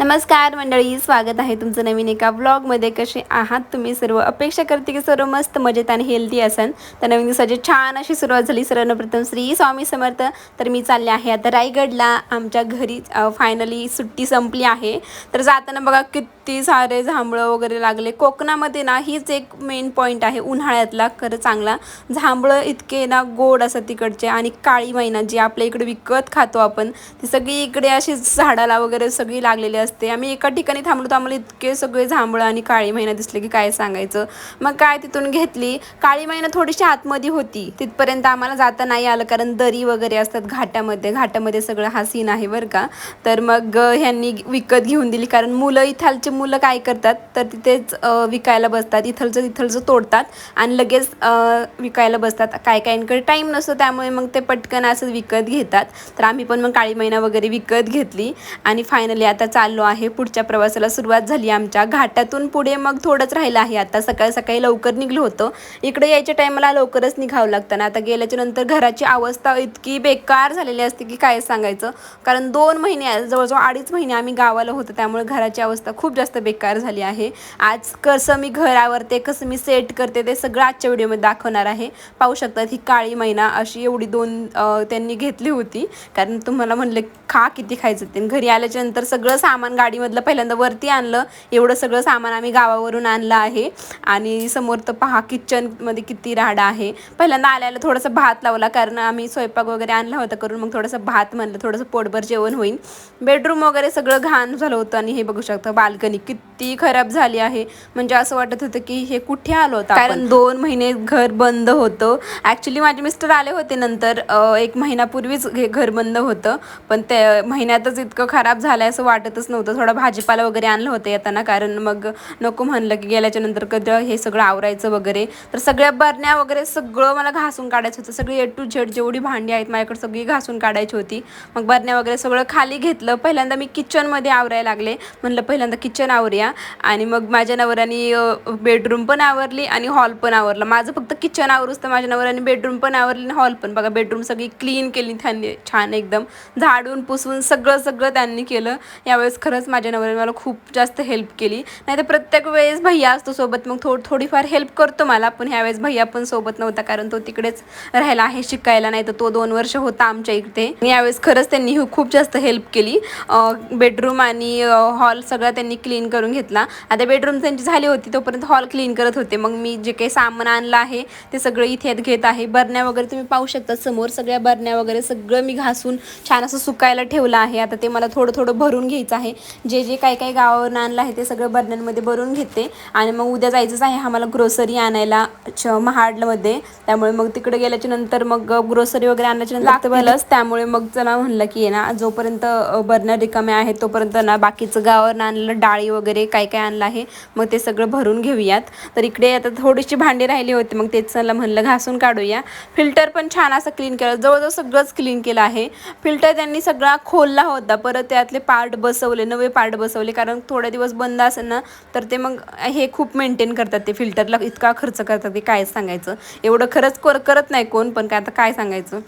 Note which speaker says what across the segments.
Speaker 1: नमस्कार मंडळी, स्वागत आहे तुमचं नवीन एका व्लॉगमध्ये. कसे आहात तुम्ही सर्व? अपेक्षा करते की सर्व मस्त मजेत आणि हेल्दी असन. तर नवीन दिवसाची छान अशी सुरुवात झाली. सर्वप्रथम श्री स्वामी समर्थ. तर मी चालले आहे आता रायगडला. आमच्या घरी फायनली सुट्टी संपली आहे. तर जाताना बघा किती सारे जांभळं वगैरे लागले. कोकणामध्ये ना हीच एक मेन पॉईंट आहे उन्हाळ्यातला खरं चांगला. जांभळं इतके ना गोड असतात तिकडचे, आणि काळी मैना जी आपल्या इकडे विकत खातो आपण, ती सगळी इकडे अशी झाडाला वगैरे सगळी लागलेली असते. आम्ही एका ठिकाणी थांबलो तर आम्हाला इतके सगळे जांभळं आणि काळी मैना दिसले की काय सांगायचं. मग काय तिथून घेतली. काळी मैना थोडीशी आतमध्ये होती, तिथपर्यंत आम्हाला जाता नाही आलं कारण दरी वगैरे असतात घाटामध्ये सगळं हा सीन आहे बरं का. तर मग ह्यांनी विकत घेऊन दिली, कारण इथालचे मुलं काय करतात तर तिथेच विकायला बसतात. इथलचं तोडतात आणि लगेच विकायला बसतात. काहींकडे टाईम नसतो, त्यामुळे मग ते पटकन असं विकत घेतात. तर आम्ही पण मग काळी मैना वगैरे विकत घेतली आणि फायनली आता चाललो आहे. पुढच्या प्रवासाला सुरुवात झाली आमच्या. घाटातून पुढे मग थोडंच राहिलं आहे. आता सकाळी लवकर निघलो होतो. इकडे यायच्या टायमाला लवकरच निघावं लागतं ना. आता गेल्याच्या नंतर घराची अवस्था इतकी बेकार झालेली असते की काय सांगायचं. कारण 2 महिने, जवळजवळ 2.5 महिने आम्ही गावाला होतो, त्यामुळे घराची अवस्था खूप जास्त बेकार झाली आहे. आज कसं मी घर आवरते, कसं मी सेट करते, ते सगळं आजच्या व्हिडिओमध्ये दाखवणार आहे. पाहू शकतात ही काळी मैना अशी एवढी 2 त्यांनी घेतली होती, कारण तुम्हाला म्हणलं खा किती खायचं ते. घरी आल्याच्या नंतर सगळं सामान गाडीमधलं पहिल्यांदा वरती आणलं. एवढं सगळं सामान आम्ही गावावरून आणलं आहे. आणि समोर तर पहा किचनमध्ये किती राडा आहे. पहिल्यांदा आल्याला थोडंसं भात लावला, कारण आम्ही स्वयंपाक वगैरे आणला होता करून. मग थोडंसं भात म्हणलं, थोडंसं पोटभर जेवण होईल. बेडरूम वगैरे सगळं घाण झालं होतं. आणि हे बघू शकता बाल्कनी किती खराब झाली आहे. म्हणजे असं वाटत होतं की हे कुठे आलो होतं, कारण 2 महिने घर बंद होतं. ॲक्च्युली माझे मिस्टर आले होते नंतर, 1 महिन्यापूर्वीच घर बंद होतं. पण ते महिन्यातच इतकं खराब झालं असं वाटतच नव्हतं. थोडा भाजीपाला वगैरे आणलं होतं येताना, कारण मग नको म्हणलं की गेल्याच्या नंतर कधी हे सगळं आवरायचं वगैरे. तर सगळ्या बरण्या वगैरे सगळं मला घासून काढायचं होतं. सगळी A to Z जेवढी भांडी आहेत माझ्याकडे सगळी घासून काढायची होती. मग बरण्या वगैरे सगळं खाली घेतलं. पहिल्यांदा मी किचनमध्ये आवरायला लागले. म्हणलं पहिल्यांदा किचन आवरूया. आणि मग माझ्या नवऱ्याने बेडरूम पण आवरली आणि हॉल पण आवरला. माझं फक्त किचन आवरूच तर माझ्या नवऱ्याने बेडरूम पण आवरली आणि हॉल पण. बघा बेडरूम सगळी क्लीन केली त्यांनी, छान एकदम झाडून पुसून सगळं त्यांनी केलं. यावेळेस खरंच माझ्या नवऱ्याने मला खूप जास्त हेल्प केली. नाही तर प्रत्येक वेळेस भैया असतो सोबत, मग थोडीफार हेल्प करतो मला. पण ह्यावेळेस भैया पण सोबत नव्हता, कारण तो तिकडेच राहायला आहे शिकायला. नाही तर तो 2 वर्ष होता आमच्या इथे. यावेळेस खरंच त्यांनी खूप जास्त हेल्प केली. बेडरूम आणि हॉल सगळं त्यांनी क्लीन करून घेतला. आता बेडरूम त्यांची झाली होती तोपर्यंत हॉल क्लीन करत होते. मग मी जे काही सामान आणलं आहे ते सगळं इथे घेत आहे. बरण्या वगैरे तुम्ही पाहू शकता समोर, सगळ्या बरण्या वगैरे सगळं मी घासून छान असं सुकायला ठेवलं आहे. आता ते मला थोडं भरून घ्यायचं आहे. जे काही गावावरून आणलं आहे ते सगळं बरण्यांमध्ये भरून घेते. आणि मग उद्या जायचंच आहे आम्हाला ग्रोसरी आणायला महाडमध्ये. त्यामुळे मग तिकडे गेल्याच्या नंतर मग ग्रोसरी वगैरे आणल्याच्या नंतर त्यामुळे मग चला म्हणलं की ना जोपर्यंत बरण्या रिकाम्या आहेत तोपर्यंत ना बाकीचं गावावरून आणलेलं डाळी वगैरे काय आणलं आहे मग ते सगळं भरून घेऊयात. तर इकडे आता थोडीशी भांडी राहिली होती, मग तेच चला म्हणलं घासून काढूया. फिल्टर पण छान असं क्लीन केलं, जवळजवळ सगळंच क्लीन केलं आहे. फिल्टर त्यांनी सगळा खोलला होता, परत त्यातले पार्ट बसवले, नवे पार्ट बसवले, कारण थोडे दिवस बंद असेल ना तर ते मग हे खूप मेंटेन करतात. ते फिल्टरला इतका खर्च करतात की काय सांगायचं. एवढं खरंच करत नाही कोण, पण काय आता काय सांगायचं.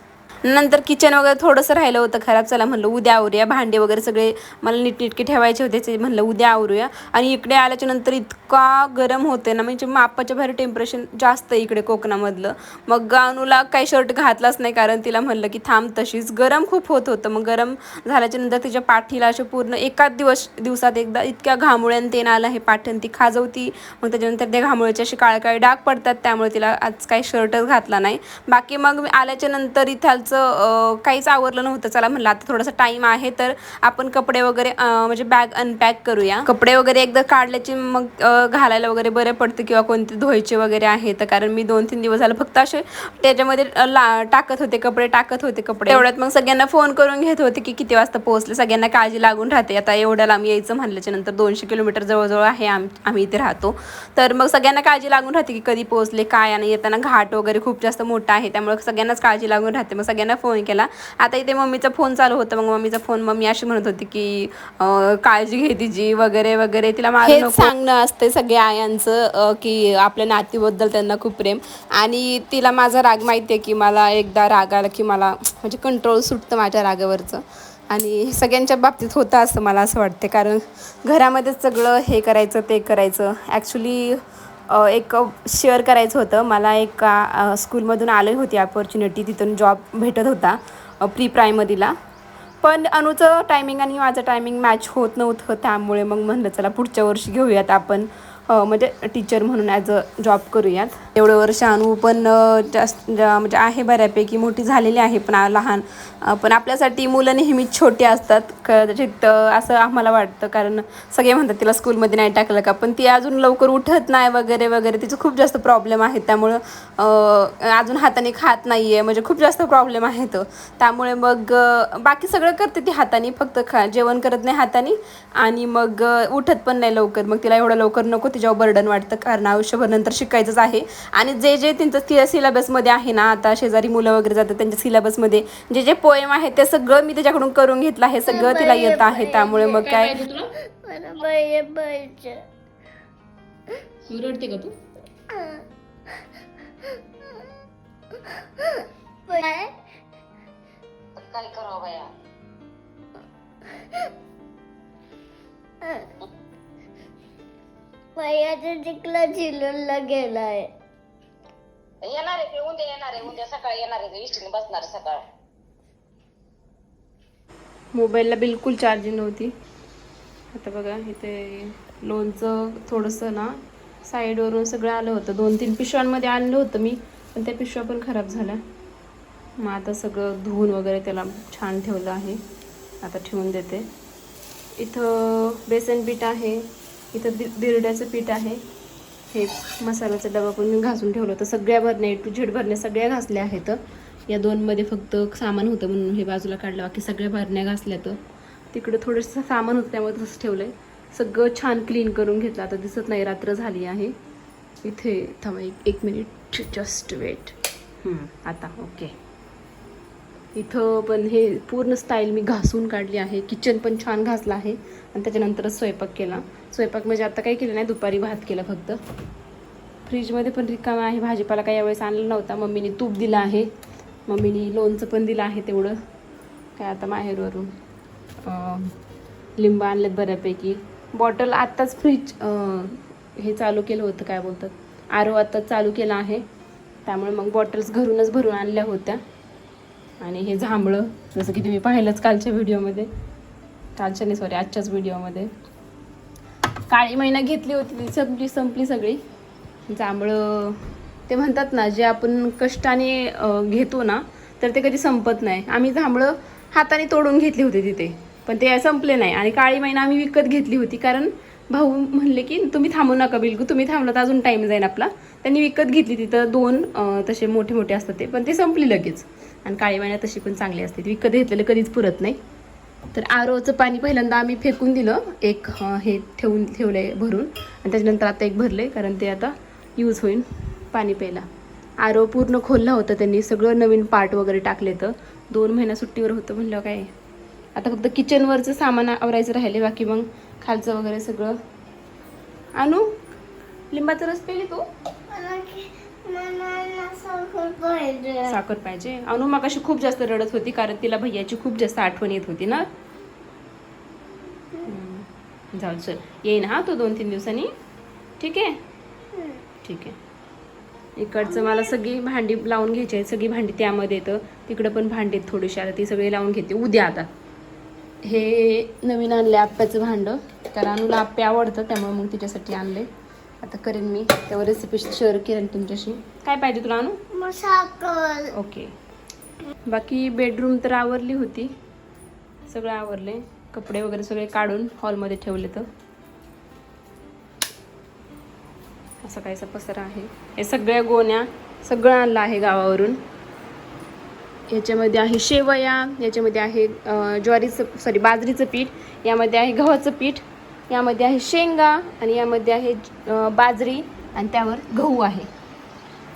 Speaker 1: नंतर किचन वगैरे थोडंसं राहिलं होतं खराब, चला म्हणलं उद्या आवरूया. भांडे वगैरे सगळे मला नीटनेटके ठेवायचे होते, ते म्हणलं उद्या आवरूया. आणि इकडे आल्याच्या नंतर इतका गरम होते ना, म्हणजे मापाच्या बाहेर टेम्परेचर जास्त आहे इकडे कोकणामधलं. मग गानूला काही शर्ट घातलाच नाही, कारण तिला म्हणलं की थांब तशीच. गरम खूप होत होतं. मग गरम झाल्याच्या नंतर तिच्या पाठीला असे पूर्ण एकाच दिवसात एकदा इतक्या घामुळ्यानं तेन आलं आहे पाठण, ती खाजवती. मग त्याच्यानंतर त्या घामुळ्याचे असे काळे डाग पडतात, त्यामुळे तिला आज काही शर्टच घातला नाही. बाकी मग मी आल्याच्या नंतर इथालचं काहीच आवरलं नव्हतं. चला म्हणलं आता थोडासा टाइम आहे तर आपण कपडे वगैरे म्हणजे बॅग अनपॅक करूया. कपडे वगैरे एकदा काढल्याचे मग घालायला वगैरे बरे पडते, किंवा कोणते धुवायचे वगैरे आहे तर. कारण मी 2-3 दिवस झालं फक्त असे त्याच्यामध्ये टाकत होते कपडे. एवढ्यात मग सगळ्यांना फोन करून घेत होते की किती वाजता पोहोचले. सगळ्यांना काळजी लागून राहते. आता एवढ्या लांब यायचं म्हणल्याच्या नंतर 200 किलोमीटर जवळजवळ आहे आम्ही इथे राहतो. तर मग सगळ्यांना काळजी लागून राहते की कधी पोहोचले काय. आणि येताना घाट वगैरे खूप जास्त मोठा आहे, त्यामुळे सगळ्यांनाच काळजी लागून राहते. मग सगळ्यांना फोन केला. आता इथे मम्मीचा फोन चालू होता, मग मम्मीचा फोन मम्मी अशी म्हणत होती की काळजी घे तिची वगैरे. तिला माझं सांगणं असते सगळ्या आयांचं की आपल्या नातीबद्दल त्यांना खूप प्रेम. आणि तिला माझा राग माहिती आहे की मला एकदा राग आला की मला म्हणजे कंट्रोल सुटतं माझ्या रागावरचं. आणि सगळ्यांच्या बाबतीत होतं असं मला असं वाटते, कारण घरामध्येच सगळं हे करायचं ते करायचं. ॲक्च्युली एक शेअर करायचं होतं मला. स्कूलमधून आली होती अपॉर्च्युनिटी, तिथून जॉब भेटत होता प्री प्रायमरीला. पण अनुचं टायमिंग आणि माझं टायमिंग मॅच होत नव्हतं, त्यामुळे मग म्हणलं चला पुढच्या वर्षी घेऊयात आपण म्हणजे टीचर म्हणून ॲज अ जॉब करूयात. एवढं वर्ष अनु पण म्हणजे आहे बऱ्यापैकी मोठी झालेली आहे, पण लहान. पण आपल्यासाठी मुलं नेहमीच छोटी असतात कदाचित असं आम्हाला वाटतं, कारण सगळे म्हणतात तिला स्कूलमध्ये नाही टाकलं का, पण ती अजून लवकर उठत नाही वगैरे वगैरे. तिचं खूप जास्त प्रॉब्लेम आहेत, त्यामुळं अजून हाताने खात नाही आहे, म्हणजे खूप जास्त प्रॉब्लेम आहेत. त्यामुळे मग बाकी सगळं करते ती हाताने, फक्त जेवण करत नाही हाताने, आणि मग उठत पण नाही लवकर. मग तिला एवढं लवकर नको, तिच्यावर बर्डन वाटतं, कारण आयुष्यभर नंतर शिकायचंच आहे. आणि जे त्यांचं सिलेबसमध्ये आहे ना, आता शेजारी मुलं वगैरे जातात त्यांच्या सिलेबसमध्ये जे पोएम आहे ते सगळं मी त्याच्याकडून करून घेतलं आहे, सगळं तिला येत आहे. त्यामुळे मग काय रडते का तू?
Speaker 2: काय करावं बाया?
Speaker 3: वयाचा चिखला झिलूनला गेलाय.
Speaker 2: येणार आहे ते उद्या, येणार आहे उद्या सकाळी, येणार आहे इष्टीने बसणार सकाळ.
Speaker 1: मोबाईलला बिलकुल चार्जिंग नव्हती. आता बघा इथे लोणचं थोडंसं ना साईडवरून सगळं आलं होतं. 2-3 पिशव्यांमध्ये आणलं होतं मी, पण त्या पिशव्या पण खराब झाल्या. मग आता सगळं धुवून वगैरे त्याला छान ठेवलं आहे. आता ठेवून देते. इथं बेसन पीठ आहे, इथं बिरड्याचं पीठ आहे. हे मसाल्याचा डबा पण मी घासून ठेवलं होतं. सगळ्या भरण्या A to Z भरण्या सगळ्या घासल्या आहेत. या 2मध्ये फक्त सामान होतं म्हणून हे बाजूला काढलं, बाकी सगळ्या भरण्या घासल्या. तर तिकडं थोडंसं सामान होतं त्यामुळे तसं ठेवलं आहे. सगळं छान क्लीन करून घेतलं. आता दिसत नाही, रात्र झाली आहे. इथे थांबा एक मिनिट, जस्ट वेट. आता ओके. इथं पण हे पूर्ण स्टाईल मी घासून काढली आहे. किचन पण छान घासलं आहे आणि त्याच्यानंतरच स्वयंपाक केला. स्वयंपाक म्हणजे आता काही केलं नाही, दुपारी भात केला फक्त. फ्रीजमध्ये पण रिकामा आहे, भाजीपाला काही यावेळेस आणला नव्हता. मम्मीने तूप दिलं आहे, मम्मीने लोणचं पण दिलं आहे तेवढं. काय आता माहेरवरून लिंबू आणलेत बऱ्यापैकी. बॉटल आत्ताच हे चालू केलं होतं, काय बोलतात, आरो आत्ताच चालू केला आहे, त्यामुळे मग बॉटल्स घरूनच भरून आणल्या होत्या. आणि हे जांभळं जसं की तुम्ही पाहिलंच कालच्या व्हिडिओमध्ये, आजच्याच व्हिडिओमध्ये. काळी महिना घेतली होती ती संपली सगळी. जांभळं ते म्हणतात ना, जे आपण कष्टाने घेतो ना तर ते कधी संपत नाही. आम्ही जांभळं हाताने तोडून घेतली होती तिथे, पण ते संपले नाही. आणि काळी महिना आम्ही विकत घेतली होती, कारण भाऊ म्हणले की तुम्ही थांबू नका, बिलकुल तुम्ही थांबलं तर अजून टाईम जाईल आपला. त्यांनी विकत घेतली. तिथं 2 तसे मोठे मोठे असतात ते, पण ते संपली लगेच. आणि काळी महिना तशी पण चांगली असते, विकत घेतलेलं कधीच पुरत नाही. तर आरोचं पाणी पहिल्यांदा आम्ही फेकून दिलं, एक हे ठेवलं आहे भरून, आणि त्याच्यानंतर आता एक भरले, कारण ते आता यूज होईल पाणी प्यायला. आरो पूर्ण खोललं होतं त्यांनी, सगळं नवीन पार्ट वगैरे टाकले. तर 2 महिना सुट्टीवर होतं म्हणलं काय, आता फक्त किचनवरचं सामान आवरायचं राहिले, बाकी मग खालचं वगैरे सगळं. अनु लिंबाचा रस प्यायली तू? साखर पाहिजे. अनु मगाशी खूप जास्त रडत होती, कारण तिला भैयाची खूप जास्त आठवण येत होती ना. जाऊ चल, येईन हा तो 2-3 दिवसांनी, ठीक आहे? ठीक आहे. इकडचं मला सगळी भांडी लावून घ्यायची आहेत, सगळी भांडी त्यामध्ये येतं. तिकडं पण भांडी आहेत थोडीशी, आता ती सगळी लावून घेते उद्या. आता हे नवीन आणले आप्याचं भांडं, कारण अनुला आप्पे आवडतं, त्यामुळे मग तिच्यासाठी आणले. आता करेन मी त्यावर रेसिपी शेअर करेन तुमच्याशी. काय पाहिजे तुला अनु? ओके. बाकी बेडरूम तर आवरली होती, सगळं आवरले. कपडे वगैरे सगळे काढून हॉलमध्ये ठेवले. तर असं काहीसा पसारा आहे. हे सगळ्या गोण्या सगळं आणलं आहे गावावरून. याच्यामध्ये आहे शेवया, याच्यामध्ये आहे बाजरीचं पीठ, यामध्ये आहे गव्हाचं पीठ, यामध्ये आहे शेंगा, आणि यामध्ये आहे बाजरी, आणि त्यावर गहू आहे.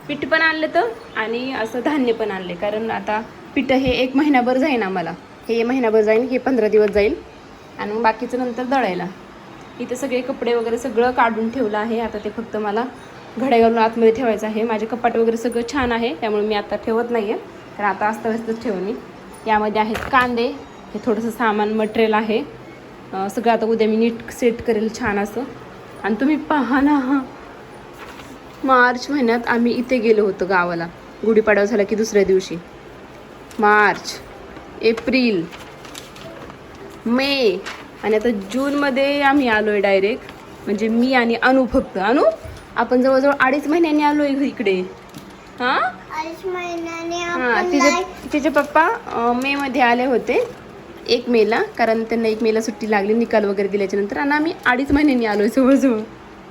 Speaker 1: पीठ पण आणलं तर, आणि असं धान्य पण आणले, कारण आता पीठ हे 1 महिनाभर जाईल आम्हाला. हे महिनाभर जाईल, हे 15 दिवस जाईल, आणि मग बाकीचं नंतर दळायला. इथे सगळे कपडे वगैरे सगळं काढून ठेवलं आहे. आता ते फक्त मला घड्या घालून आतमध्ये ठेवायचं आहे. माझे कपाट वगैरे सगळं छान आहे, त्यामुळे मी आता ठेवत नाही आहे, तर आता अस्ताव्यस्तच ठेवून मी. यामध्ये आहेत कांदे, हे थोडंसं सामान मटेरियल आहे. सगळं आता उद्या मी नीट सेट करेल छान असं. आणि तुम्ही पहा ना, मार्च महिन्यात आम्ही इथे गेलो होतो गावाला, गुढीपाडवा झाला की दुसऱ्या दिवशी. मार्च, एप्रिल, मे आणि आता जूनमध्ये आम्ही आलो आहे डायरेक्ट. म्हणजे मी आणि अनु, फक्त अनु आपण जवळजवळ 2.5 महिन्यांनी आलो आहे इकडे. हां
Speaker 3: 8 महिन्याने
Speaker 1: हां,
Speaker 3: आपण
Speaker 1: तिचे पप्पा मेमध्ये आले होते, 1 मेला, कारण त्यांना 1 मेला सुट्टी लागली निकाल वगैरे दिल्याच्या नंतर. आणि आम्ही 2.5 महिन्यांनी आलो आहे जवळजवळ.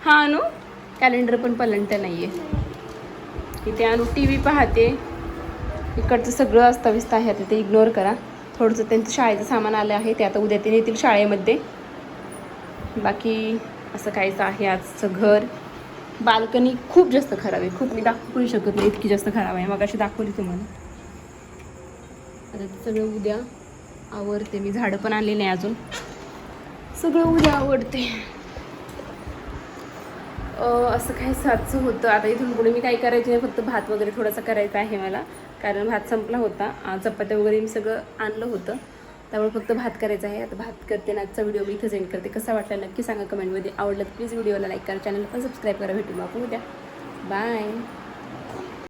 Speaker 1: हां अनु, कॅलेंडर पण पलंट नाही आहे. इथे अनु टी व्ही पाहते. इकडचं सगळं अस्ताव्यस्त आहे, आता ते इग्नोर करा. थोडंसं त्यांचं शाळेचं सामान आलं आहे, ते आता उद्या ते नेतील शाळेमध्ये. बाकी असं काहीच आहे आजचं घर. बाल्कनी खूप जास्त खराब आहे, खूप, मी दाखवू शकत नाही इतकी जास्त खराब आहे. मग अशी दाखवली तुम्हाला. आता ते सगळं उद्या आवडते. मी झाडं पण आणली नाही अजून, सगळं उद्या आवडते. असं काही सातचं होतं. आता इथून पुढे मी काही करायचं नाही, फक्त भात वगैरे थोडासा करायचा आहे मला, कारण भात संपला होता. चपात्या वगैरे मी सगळं आणलं होतं, त्यामुळे फक्त भात करायचा आहे. आता भात करते ना. आजचा व्हिडिओ मी इथं सेंड करते. कसा वाटला नक्की सांगा कमेंटमध्ये. आवडलं तर प्लीज व्हिडिओला लाईक करा, चॅनलला पण सबस्क्राईब करा. भेटू मग आपण उद्या. बाय.